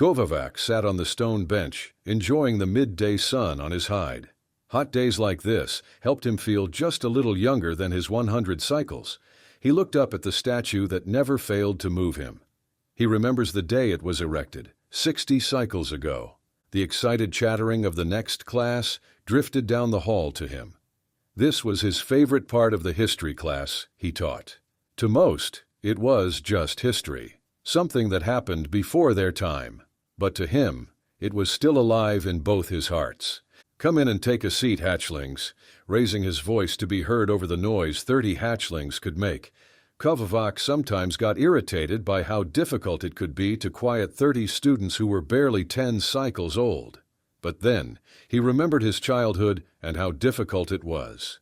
Govavac sat on the stone bench, enjoying the midday sun on his hide. Hot days like this helped him feel just a little younger than his 100 cycles. He looked up at the statue that never failed to move him. He remembers the day it was erected, 60 cycles ago. The excited chattering of the next class drifted down the hall to him. This was his favorite part of the history class he taught. To most, it was just history, something that happened before their time. But to him, it was still alive in both his hearts. "Come in and take a seat, hatchlings," raising his voice to be heard over the noise 30 hatchlings could make. Govavac sometimes got irritated by how difficult it could be to quiet 30 students who were barely 10 cycles old. But then, he remembered his childhood and how difficult it was.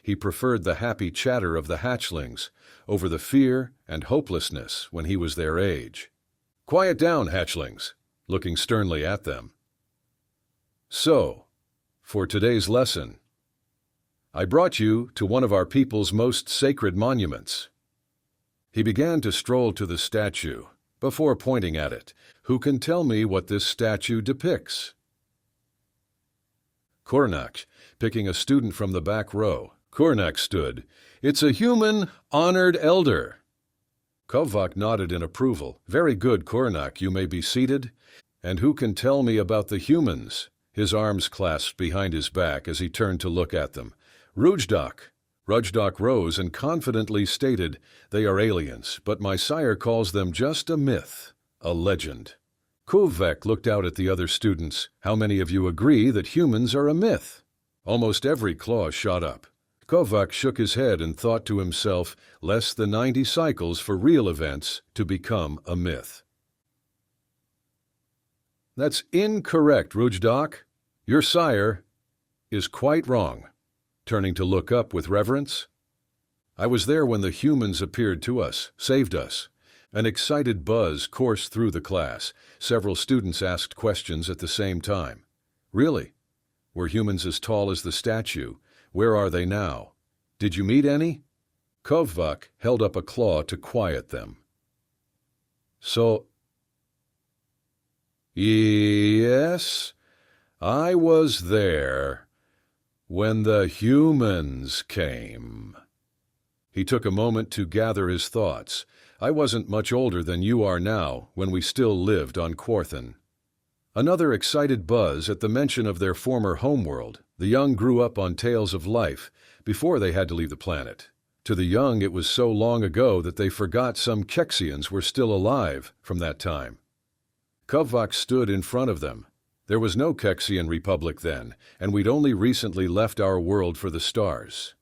He preferred the happy chatter of the hatchlings over the fear and hopelessness when he was their age. "Quiet down, hatchlings," looking sternly at them. "So, for today's lesson, I brought you to one of our people's most sacred monuments." He began to stroll to the statue, before pointing at it. "Who can tell me what this statue depicts?" Kornak, picking a student from the back row. Kornak stood. "It's a human, honored elder." Govavac nodded in approval. "Very good, Kornak, you may be seated. And who can tell me about the humans?" His arms clasped behind his back as he turned to look at them. "Rujdok." Rujdok rose and confidently stated, "They are aliens, but my sire calls them just a myth, a legend." Govavac looked out at the other students. "How many of you agree that humans are a myth?" Almost every claw shot up. Govavac shook his head and thought to himself, less than 90 cycles for real events to become a myth. "That's incorrect, Rujdok. Your sire is quite wrong." Turning to look up with reverence. "I was there when the humans appeared to us, saved us." An excited buzz coursed through the class. Several students asked questions at the same time. "Really? Were humans as tall as the statue? Where are they now? Did you meet any?" Govavac held up a claw to quiet them. Yes, I was there when the humans came." He took a moment to gather his thoughts. "I wasn't much older than you are now when we still lived on Quarthan." Another excited buzz at the mention of their former homeworld. The young grew up on tales of life before they had to leave the planet. To the young, it was so long ago that they forgot some Kexians were still alive from that time. Govavac stood in front of them. There was no Kexian republic then, and we'd only recently left our world for the stars.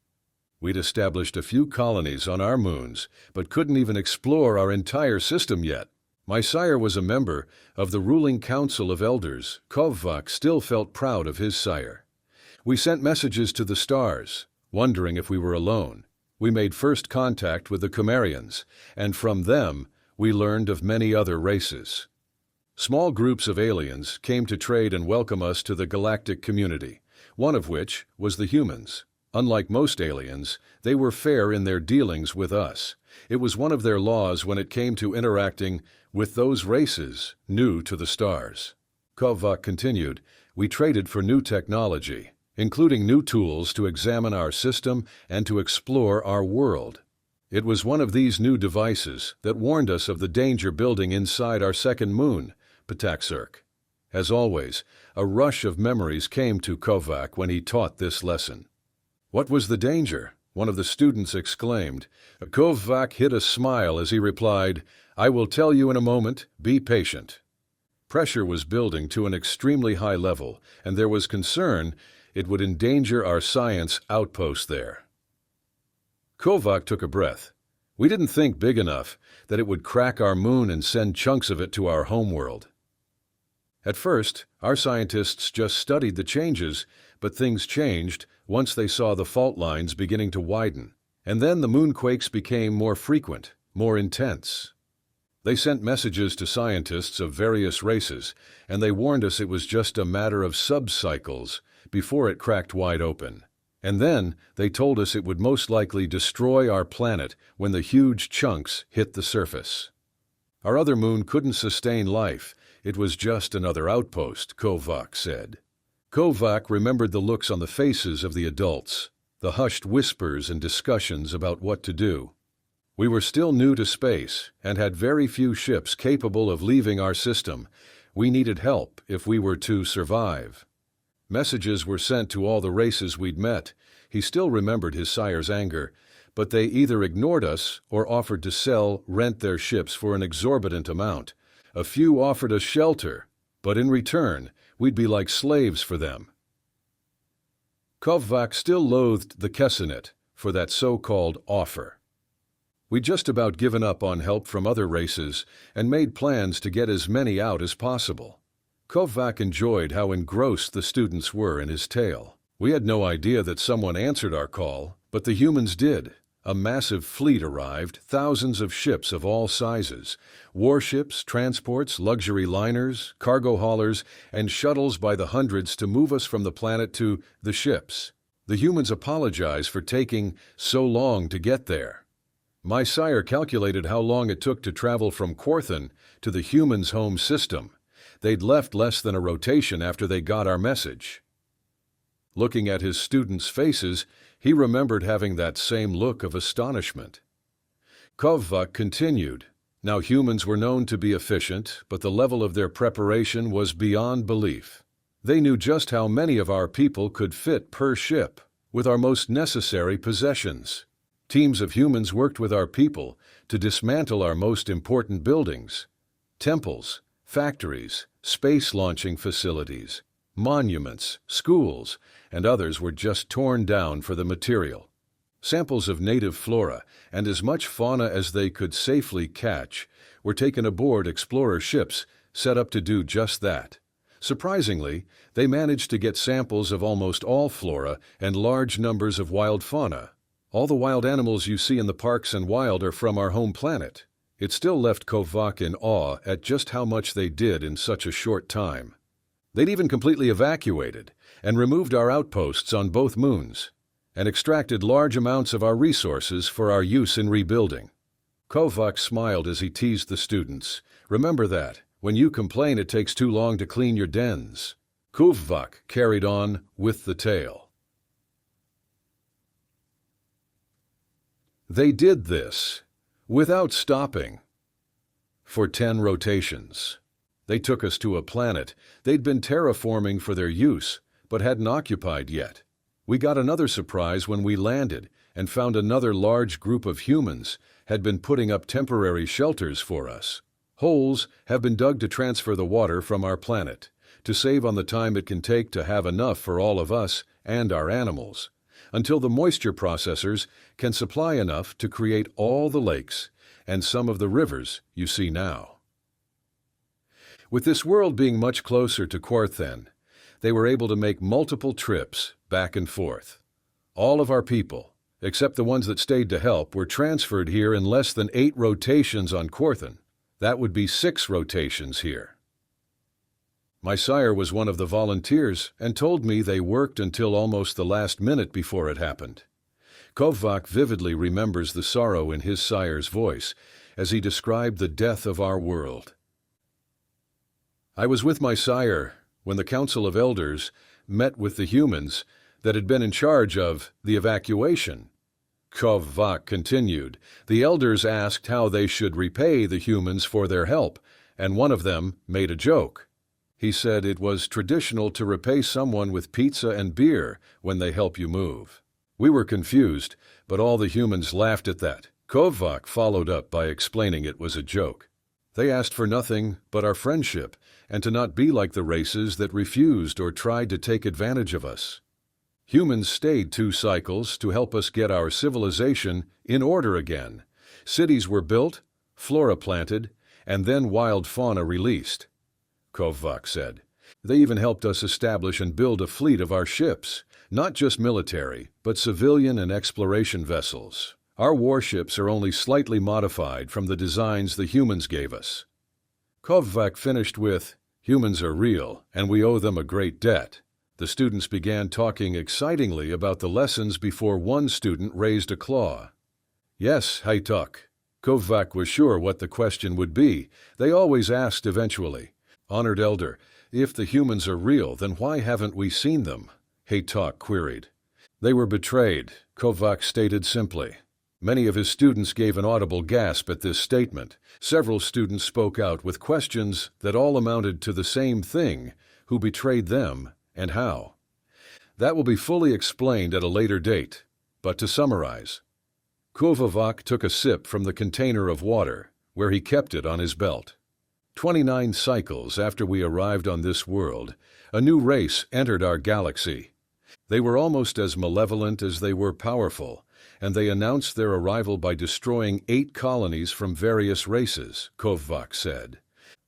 We'd established a few colonies on our moons, but couldn't even explore our entire system yet. My sire was a member of the ruling council of elders. Govavac still felt proud of his sire. "We sent messages to the stars, wondering if we were alone. We made first contact with the Chimerians, and from them we learned of many other races. Small groups of aliens came to trade and welcome us to the galactic community, one of which was the humans. Unlike most aliens, they were fair in their dealings with us. It was one of their laws when it came to interacting with those races new to the stars." Govavac continued, "We traded for new technology, including new tools to examine our system and to explore our world. It was one of these new devices that warned us of the danger building inside our second moon, Pataxurk." As always, a rush of memories came to Govavac when he taught this lesson. "What was the danger?" one of the students exclaimed. Govavac hid a smile as he replied, "I will tell you in a moment, be patient." Pressure was building to an extremely high level, and there was concern it would endanger our science outpost there. Govavac took a breath. "We didn't think big enough that it would crack our moon and send chunks of it to our homeworld. At first, our scientists just studied the changes, but things changed once they saw the fault lines beginning to widen. And then the moonquakes became more frequent, more intense. They sent messages to scientists of various races, and they warned us it was just a matter of sub-cycles before it cracked wide open. And then they told us it would most likely destroy our planet when the huge chunks hit the surface. Our other moon couldn't sustain life. It was just another outpost, Kovac said. Kovac remembered the looks on the faces of the adults, the hushed whispers and discussions about what to do. We were still new to space and had very few ships capable of leaving our system. We needed help if we were to survive. Messages were sent to all the races we'd met. He still remembered his sire's anger, but they either ignored us or offered to rent their ships for an exorbitant amount. A few offered us shelter, but in return, we'd be like slaves for them. Kovac still loathed the Kessenet for that so-called offer. We'd just about given up on help from other races and made plans to get as many out as possible. Kovac enjoyed how engrossed the students were in his tale. We had no idea that someone answered our call, but the humans did. A massive fleet arrived, thousands of ships of all sizes, warships, transports, luxury liners, cargo haulers, and shuttles by the hundreds to move us from the planet to the ships. The humans apologized for taking so long to get there. My sire calculated how long it took to travel from Quarthan to the humans' home system. They'd left less than a rotation after they got our message. Looking at his students' faces, he remembered having that same look of astonishment. Kovac continued. Now humans were known to be efficient, but the level of their preparation was beyond belief. They knew just how many of our people could fit per ship, with our most necessary possessions. Teams of humans worked with our people to dismantle our most important buildings, temples, factories, space launching facilities, monuments, schools, and others were just torn down for the material. Samples of native flora and as much fauna as they could safely catch were taken aboard explorer ships set up to do just that. Surprisingly, they managed to get samples of almost all flora and large numbers of wild fauna. All the wild animals you see in the parks and wild are from our home planet. It still left Kovac in awe at just how much they did in such a short time. They'd even completely evacuated and removed our outposts on both moons and extracted large amounts of our resources for our use in rebuilding. Kovac smiled as he teased the students. Remember that, when you complain it takes too long to clean your dens. Kovac carried on with the tale. They did this, without stopping, for 10 rotations. They took us to a planet they'd been terraforming for their use, but hadn't occupied yet. We got another surprise when we landed and found another large group of humans had been putting up temporary shelters for us. Holes have been dug to transfer the water from our planet, to save on the time it can take to have enough for all of us and our animals, until the moisture processors can supply enough to create all the lakes and some of the rivers you see now. With this world being much closer to Quarthan, they were able to make multiple trips back and forth. All of our people, except the ones that stayed to help, were transferred here in less than 8 rotations on Quarthan. That would be 6 rotations here. My sire was one of the volunteers and told me they worked until almost the last minute before it happened. Kovac vividly remembers the sorrow in his sire's voice as he described the death of our world. I was with my sire when the Council of Elders met with the humans that had been in charge of the evacuation. Kovac continued. The elders asked how they should repay the humans for their help, and one of them made a joke. He said it was traditional to repay someone with pizza and beer when they help you move. We were confused, but all the humans laughed at that. Kovac followed up by explaining it was a joke. They asked for nothing but our friendship and to not be like the races that refused or tried to take advantage of us. Humans stayed 2 cycles to help us get our civilization in order again. Cities were built, flora planted, and then wild fauna released. Kovac said. They even helped us establish and build a fleet of our ships, not just military, but civilian and exploration vessels. Our warships are only slightly modified from the designs the humans gave us. Kovac finished with, humans are real, and we owe them a great debt. The students began talking excitingly about the lessons before one student raised a claw. Yes, Haituk. Kovac was sure what the question would be. They always asked eventually. Honored Elder, if the humans are real, then why haven't we seen them? Haytalk queried. They were betrayed, Kovac stated simply. Many of his students gave an audible gasp at this statement. Several students spoke out with questions that all amounted to the same thing: who betrayed them and how? That will be fully explained at a later date, but to summarize. Kovac took a sip from the container of water, where he kept it on his belt. 29 cycles after we arrived on this world, a new race entered our galaxy. They were almost as malevolent as they were powerful, and they announced their arrival by destroying 8 colonies from various races, Kovac said.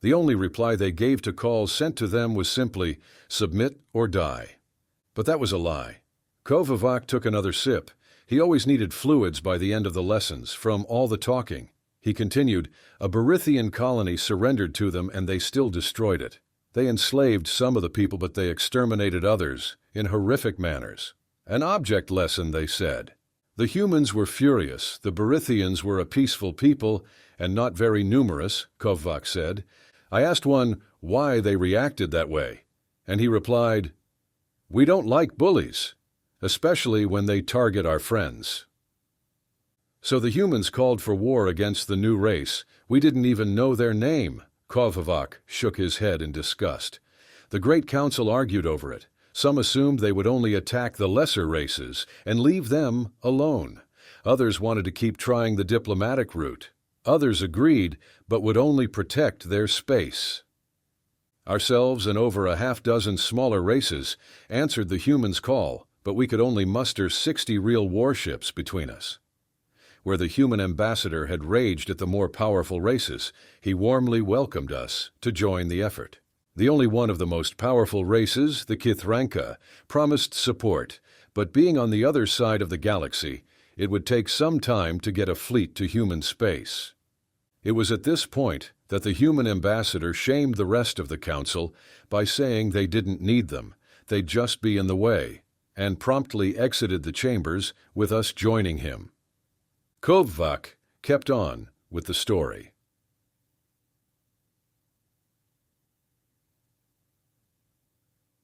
The only reply they gave to calls sent to them was simply, submit or die. But that was a lie. Kovac took another sip. He always needed fluids by the end of the lessons, from all the talking. He continued, a Berithian colony surrendered to them and they still destroyed it. They enslaved some of the people, but they exterminated others in horrific manners. An object lesson, they said. The humans were furious. The Berithians were a peaceful people and not very numerous, Kovac said. I asked one why they reacted that way, and he replied, we don't like bullies, especially when they target our friends. So the humans called for war against the new race. We didn't even know their name. Kovac shook his head in disgust. The Great Council argued over it. Some assumed they would only attack the lesser races and leave them alone. Others wanted to keep trying the diplomatic route. Others agreed, but would only protect their space. Ourselves and over a half-dozen smaller races answered the humans' call, but we could only muster 60 real warships between us. Where the human ambassador had raged at the more powerful races, he warmly welcomed us to join the effort. The only one of the most powerful races, the Kithranka, promised support, but being on the other side of the galaxy, it would take some time to get a fleet to human space. It was at this point that the human ambassador shamed the rest of the council by saying they didn't need them, they'd just be in the way, and promptly exited the chambers with us joining him. Kovac kept on with the story.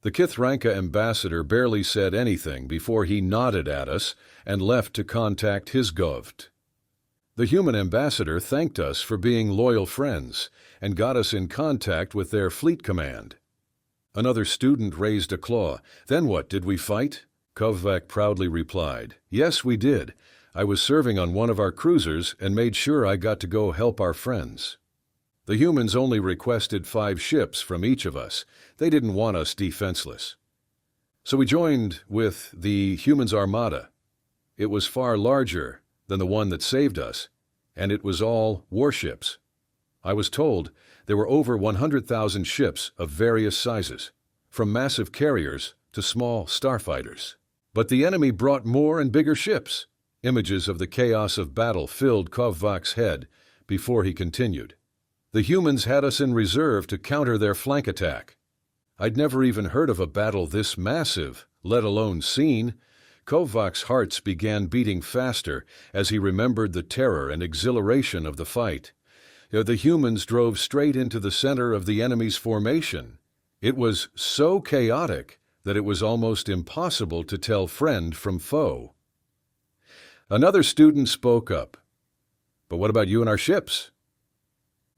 The Kithranka ambassador barely said anything before he nodded at us and left to contact his govt. The human ambassador thanked us for being loyal friends and got us in contact with their fleet command. Another student raised a claw. Then what, did we fight? Kovac proudly replied, yes, we did. I was serving on one of our cruisers and made sure I got to go help our friends. The humans only requested 5 ships from each of us. They didn't want us defenseless. So we joined with the humans' armada. It was far larger than the one that saved us, and it was all warships. I was told there were over 100,000 ships of various sizes, from massive carriers to small starfighters. But the enemy brought more and bigger ships. Images of the chaos of battle filled Kovac's head before he continued. The humans had us in reserve to counter their flank attack. I'd never even heard of a battle this massive, let alone seen. Kovac's hearts began beating faster as he remembered the terror and exhilaration of the fight. The humans drove straight into the center of the enemy's formation. It was so chaotic that it was almost impossible to tell friend from foe. Another student spoke up. But what about you and our ships?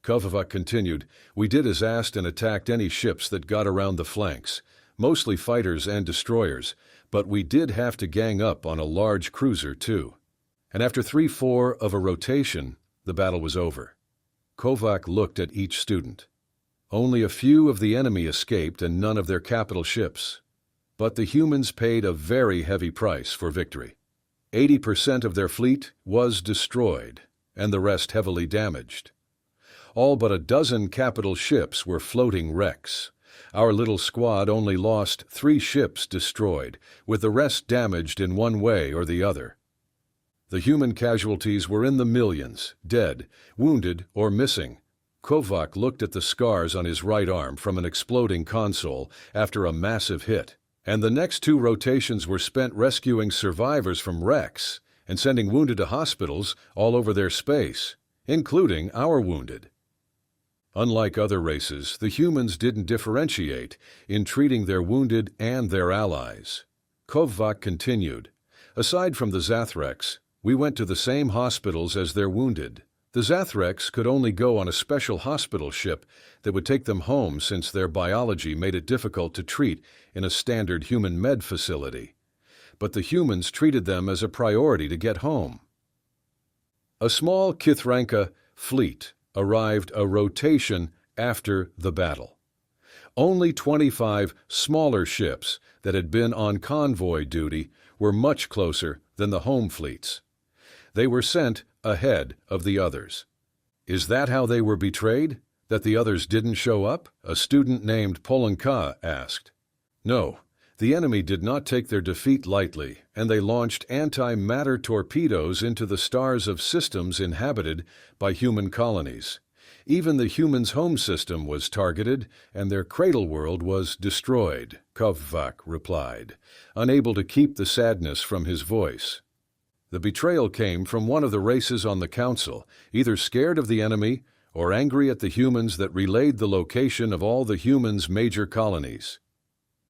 Kovac continued, we did as asked and attacked any ships that got around the flanks, mostly fighters and destroyers, but we did have to gang up on a large cruiser too. And after 3/4 of a rotation, the battle was over. Kovac looked at each student. Only a few of the enemy escaped and none of their capital ships. But the humans paid a very heavy price for victory. 80% of their fleet was destroyed, and the rest heavily damaged. All but a dozen capital ships were floating wrecks. Our little squad only lost 3 ships destroyed, with the rest damaged in one way or the other. The human casualties were in the millions, dead, wounded, or missing. Kovac looked at the scars on his right arm from an exploding console after a massive hit, and the next 2 rotations were spent rescuing survivors from wrecks and sending wounded to hospitals all over their space, including our wounded. Unlike other races, the humans didn't differentiate in treating their wounded and their allies. Kovvak continued. Aside from the Zathreks, we went to the same hospitals as their wounded. The Zathreks could only go on a special hospital ship that would take them home since their biology made it difficult to treat in a standard human med facility. But the humans treated them as a priority to get home. A small Kithranka fleet arrived a rotation after the battle. Only 25 smaller ships that had been on convoy duty were much closer than the home fleets. They were sent ahead of the others. Is that how they were betrayed? That the others didn't show up? A student named Polenka asked. No, the enemy did not take their defeat lightly, and they launched anti-matter torpedoes into the stars of systems inhabited by human colonies. Even the humans' home system was targeted, and their cradle world was destroyed, Kovvak replied, unable to keep the sadness from his voice. The betrayal came from one of the races on the council, either scared of the enemy or angry at the humans that relayed the location of all the humans' major colonies.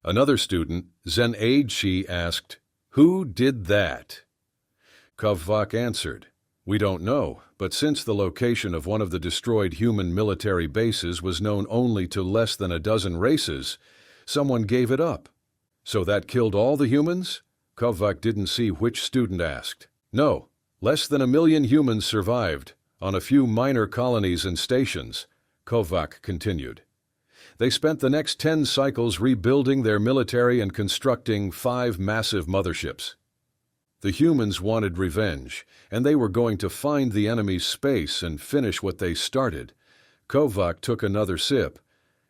Another student, Zen Aidshi, asked, "Who did that?" Kovvak answered, "We don't know, but since the location of one of the destroyed human military bases was known only to less than a dozen races, someone gave it up." So that killed all the humans? Kovvak didn't see which student asked. No, less than 1 million humans survived, on a few minor colonies and stations, Kovvak continued. They spent the next 10 cycles rebuilding their military and constructing 5 massive motherships. The humans wanted revenge, and they were going to find the enemy's space and finish what they started. Kovvak took another sip,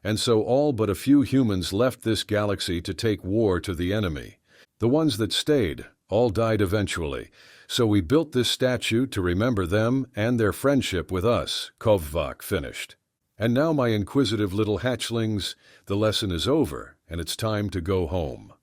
and so all but a few humans left this galaxy to take war to the enemy. The ones that stayed all died eventually, so we built this statue to remember them and their friendship with us, Kovvak finished. And now, my inquisitive little hatchlings, the lesson is over, and it's time to go home.